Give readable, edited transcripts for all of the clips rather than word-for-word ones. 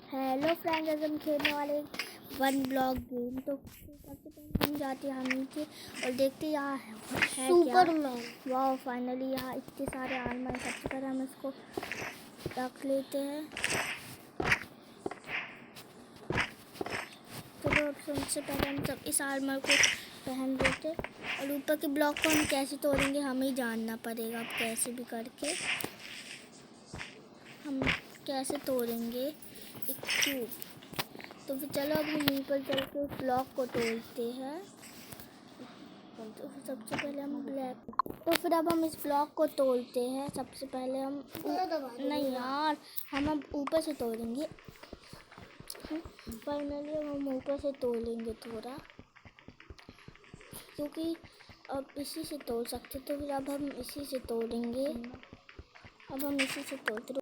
Hello friends, आज हम खेलने वाले वन ब्लॉक गेम। तो सबसे पहले हम जाते हैं नीचे और देखते हैं यहाँ है सुपरमैन। वाह, फाइनली यहाँ इतने सारे आर्मर हैं। सबसे पहले हम इसको रख लेते हैं। चलो अब सबसे पहले हम सब इस आर्मर को पहन लेते और ऊपर के ब्लॉक को हम कैसे तोड़ेंगे हमें ही जानना पड़ेगा। अब कैसे भी करके हम कैसे तोड़ेंगे एक क्यूब। तो फिर चलो अब हम ऊपर चल के उस ब्लॉक को तोड़ते हैं। तो फिर सबसे पहले हम फिर अब हम इस ब्लॉक को तोड़ते हैं। सबसे पहले हम नहीं यार, हम अब ऊपर से तोड़ेंगे। फाइनली अब हम ऊपर से तोड़ेंगे थोड़ा, क्योंकि अब इसी से तोड़ सकते। तो फिर अब हम इसी से तोड़ेंगे। अब हम इसी से तोड़ते।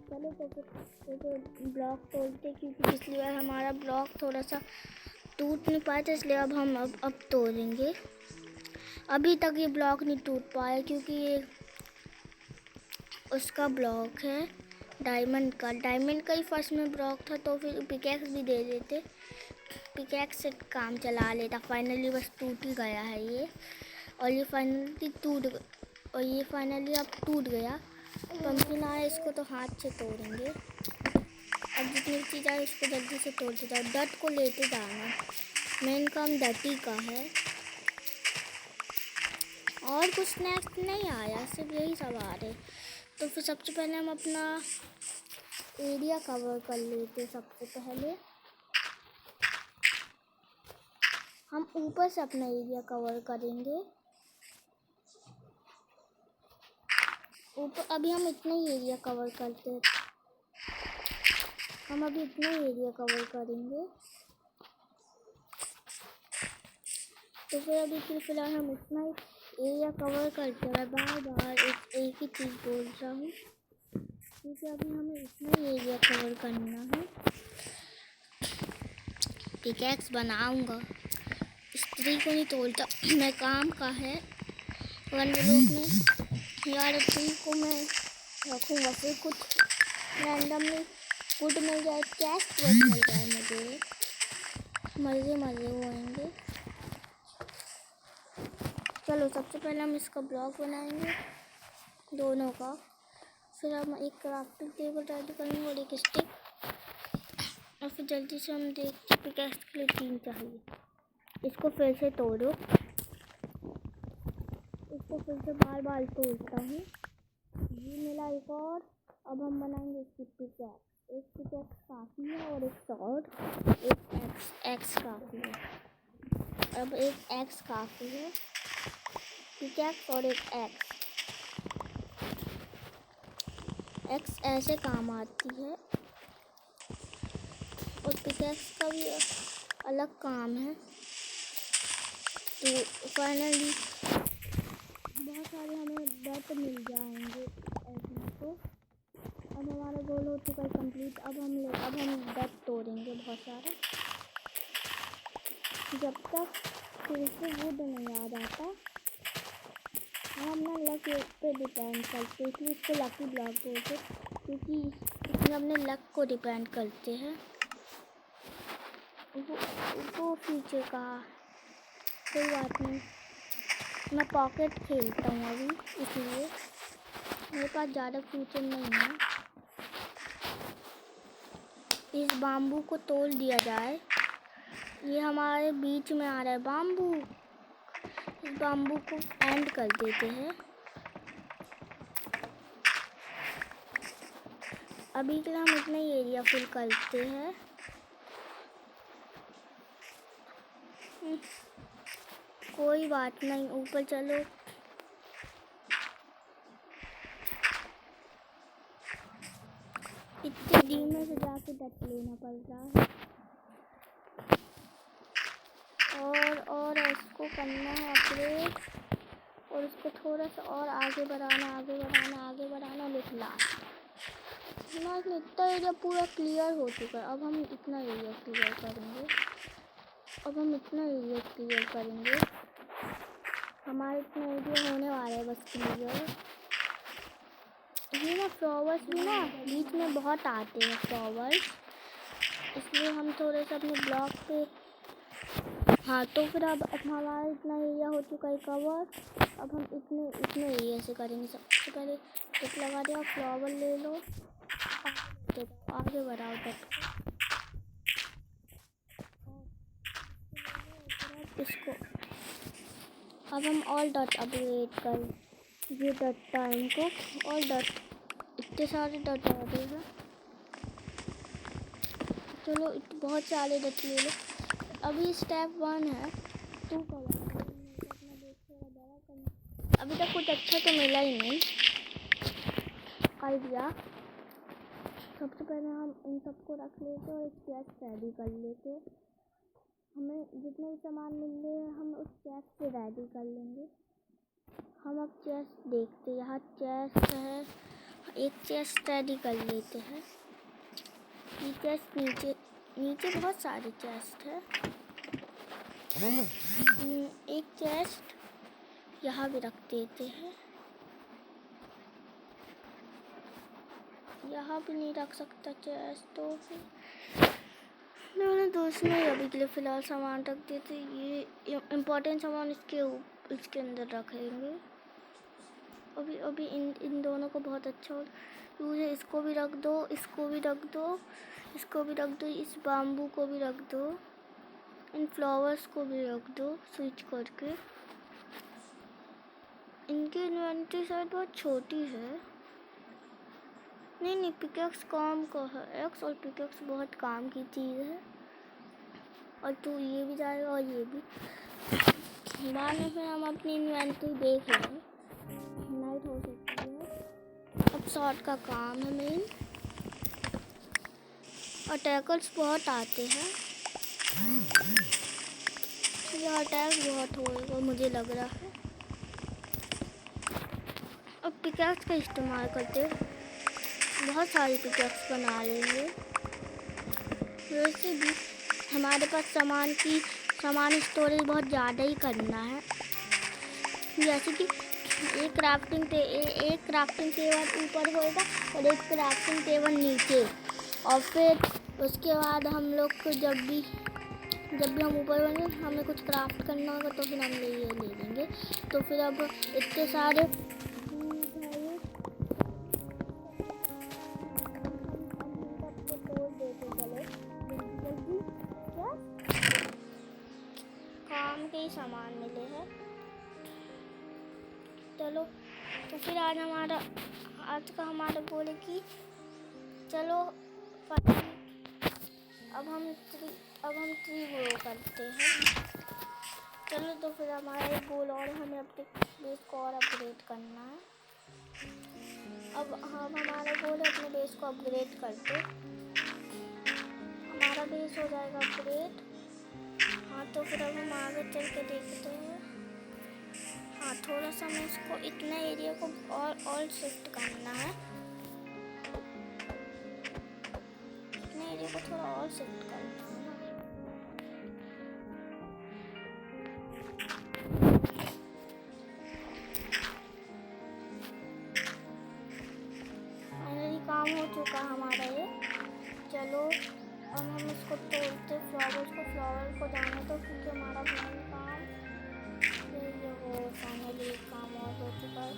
चलो तो फिर ब्लॉक तोड़ते, क्योंकि पिछली बार हमारा ब्लॉक थोड़ा सा टूट नहीं पाया था, इसलिए अब हम अब तोड़ेंगे। अभी तक ये ब्लॉक नहीं टूट पाया, क्योंकि ये उसका ब्लॉक है डायमंड का ही फर्स्ट में ब्लॉक था। तो फिर पिकैक्स भी दे देते, पिकैक्स से काम चला लेता। फाइनली बस टूट ही गया है ये, और ये फाइनली अब टूट गया। पंपिन आया, इसको तो हाथ से तोड़ेंगे। अब जितनी चीज़ आए उसको जल्दी से तोड़ते जाओ। डट को लेते जाना, मेन काम डटी का है। और कुछ स्नैक्स नहीं आया, सिर्फ यही सब आ रहे। तो फिर सबसे पहले हम अपना एरिया कवर कर लेते। सबसे पहले हम ऊपर से अपना एरिया कवर करेंगे। ऊपर अभी हम इतना ही एरिया कवर करते हैं। हम अभी इतना ही एरिया कवर करेंगे। तो फिर अभी फिलहाल हम इतना ही एरिया कवर करते हैं। बार बार एक ही चीज़ बोल रहा हूँ, क्योंकि अभी हमें इतना ही एरिया कवर करना है। पिकैक्स बनाऊँगा, स्त्री को नहीं तोड़ता मैं, काम का है वन ब्लॉक में। यार स्त्री को मैं रखूँगा, फिर कुछ रैंडमली फूड मिल जाए, कैश मिल जाए, मुझे मज़े होंगे। चलो सबसे पहले हम इसका ब्लॉक बनाएंगे दोनों का। फिर हम एक क्राफ्टिंग टेबल रेडी करेंगे और एक स्टिक। और फिर जल्दी से हम देखते पिकैक्स के लिए 3 चाहिए। इसको फिर से तोड़ो, इसको फिर से बार तोड़ता हूँ। ये मिला एक और। अब हम बनाएंगे इसकी पिकैक्स। एक पिकैक्स काफ़ी है और एक शॉर्ट, एक एक्स काफ़ी है। अब एक एक्स काफ़ी है, पिकैक्स और एक एक्स ऐसे काम आती है, और पिकैक्स का भी अलग काम है। तो फाइनली बहुत सारे हमें डट मिल जाएंगे ऐसे। तो अब हमारा गोल हो चुका है कंप्लीट। अब हम डट तोड़ेंगे बहुत सारा, जब तक फिर से वुड नहीं आ जाता। हम अपना लक पे डिपेंड करते, इसलिए इसको लकी ब्लॉक बोलते, क्योंकि इसमें अपने लक को डिपेंड करते हैं। वो फ्यूचर का कोई बात नहीं, मैं पॉकेट खेलता हूँ अभी, इसलिए मेरे पास ज़्यादा फ्यूचर नहीं है। इस बाम्बू को तोड़ दिया जाए, ये हमारे बीच में आ रहा है बाम्बू। इस बाम्बू को एंड कर देते हैं। अभी के लिए हम इतना ही एरिया फिल करते हैं। कोई बात नहीं, ऊपर चलो। इतने धीमे से जाके डट लेना पड़ रहा है। और इसको करना है अपग्रेड, और इसको थोड़ा सा और आगे बढ़ाना लिखना। इतना एरिया पूरा क्लियर हो चुका है। अब हम इतना एरिया क्लियर करेंगे। हमारा इतना एरिया होने वाला है बस क्लियर। ये ना फ्लावर्स भी ना बीच में बहुत आते हैं फ्लावर्स, इसलिए हम थोड़े से अपने ब्लॉक पे। हाँ तो फिर अब हमारा इतना एरिया हो चुका है कवर। अब हम इतने इतने एरिया से करेंगे। सबसे पहले टिक लगा दिया, फ्लावर ले लो, आगे बढ़ाओ तक इसको। अब हम ऑल डॉट अपग्रेड कर ये डॉट टाइम को, ऑल डॉट इतने सारे डॉट आ गए हैं। चलो बहुत सारे डॉट ले लो। अभी स्टेप 1 है, तू कर अभी तक कुछ अच्छा तो मिला ही नहीं। कर दिया। सबसे पहले हम इन सबको रख लेते और एक चेस्ट रेडी कर लेते। हमें जितने भी सामान मिल रहे हैं हम उस चेस्ट से रेडी कर लेंगे। हम अब चेस्ट देखते हैं, यहाँ चेस्ट है, एक चेस्ट रेडी कर लेते हैं। ये चेस्ट नीचे नीचे बहुत सारे चेस्ट है। एक चेस्ट यहाँ भी रख देते हैं। यहाँ भी नहीं रख सकता चेस्ट, तो फिर मैंने दोस्त में अभी के लिए फ़िलहाल सामान रख देते। ये इम्पोर्टेंट सामान इसके अंदर रखेंगे। अभी इन दोनों को बहुत अच्छा यूज़ है। इसको भी रख दो, इसको भी रख दो, इसको भी रख दो, इस बाम्बू को भी रख दो, इन फ्लावर्स को भी रख दो स्विच करके। इनकी इन्वेंटरी शायद बहुत छोटी है। नहीं पिकेक्स काम का है, एक्स और पिकेक्स बहुत काम की चीज़ है। और तो ये भी जाएगा और ये भी। बाद में फिर हम अपनी इन्वेंटरी देख लेंगे। नाइट हो सकती है। अब शॉर्ट का काम है मेन। अटैकर्स बहुत आते हैं, ये अटैक बहुत होएगा मुझे लग रहा है। अब पिकेक्स का इस्तेमाल करते हैं, बहुत सारी पिकेक्स बना लेंगे। वैसे भी हमारे पास सामान स्टोरेज बहुत ज़्यादा ही करना है। जैसे कि एक क्राफ्टिंग टेबल ऊपर होएगा और एक क्राफ्टिंग टेबल नीचे। और फिर उसके बाद हम लोग को जब भी हम ऊपर बने हमें कुछ क्राफ्ट करना होगा तो फिर हम ये ले लेंगे। तो फिर अब इतने सारे काम के ही सामान मिले हैं। चलो तो फिर आज का हमारा गोल है कि चलो अब हम ट्री ग्रो करते हैं। चलो तो फिर हमारा एक गोल और, हमें अपने बेस को और अपग्रेड करना है। अब हमारा गोल है अपने बेस को अपग्रेड करते। हमारा बेस हो जाएगा अपग्रेड। हाँ तो फिर अब हम आगे चल के देखते हैं। हाँ थोड़ा सा हमें इसको इतना एरिया को और शिफ्ट करना है। इतना एरिया को थोड़ा और शिफ्ट करना है। फाइनली काम हो चुका हमारा ये। चलो अब हम इसको तोड़ते फ्लावर को जाने तो, क्योंकि हमारा मेन काम ये हो। फाइनली काम और हो चुका है।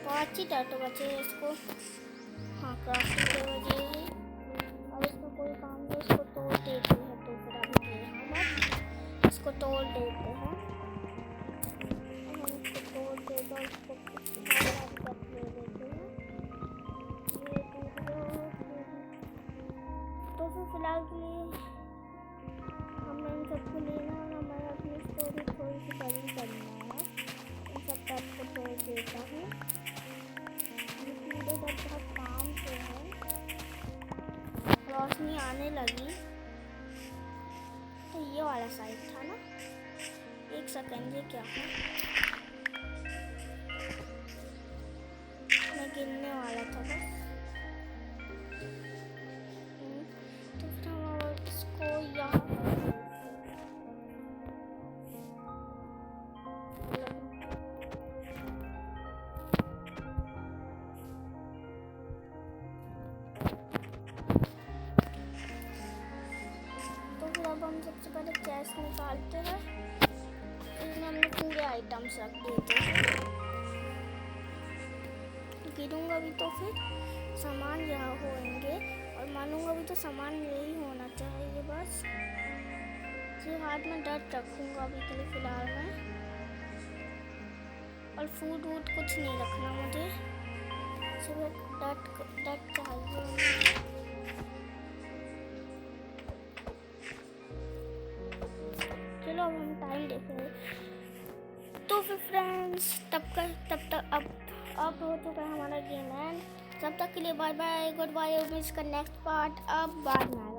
5 ही टैटो बचे हैं इसको। हाँ क्राफ्टिंग टेबल ये है। अब इसका कोई काम नहीं, इसको तोड़ देते हैं। तो फिर अभी हम इसको तोड़ देते हैं। हम इसको तोड़ देते हैं, इसको ले लेते हैं। तो फिर फिलहाल के लिए हमें इन सबको लेना है। हमें अपनी स्टोरी थोड़ी सी बड़ी करना है। इन सब टाइप को तोड़ देता हूँ। कीड़े बहुत काम से है। रोशनी आने लगी। तो ये वाला साइड था ना, एक सेकंड, ये क्या है? मैं गिनने वाला था बस। तो फिर हम इसको यहाँ आइटम्स रख दिए थे। गिरूंगा भी तो फिर सामान यहाँ होंगे, और मानूंगा भी तो सामान यही होना चाहिए बस। जो हाथ में डट रखूंगा अभी के लिए फिलहाल में, और फूड वूड कुछ नहीं रखना मुझे, सिर्फ डट चाहिए। चलो अब हम टाइम देखेंगे। तो फिर फ्रेंड्स तब तक अब हो चुका है हमारा गेम एंड। तब तक के लिए बाय बाय, गुड बाय। मिस का नेक्स्ट पार्ट अब बाद में।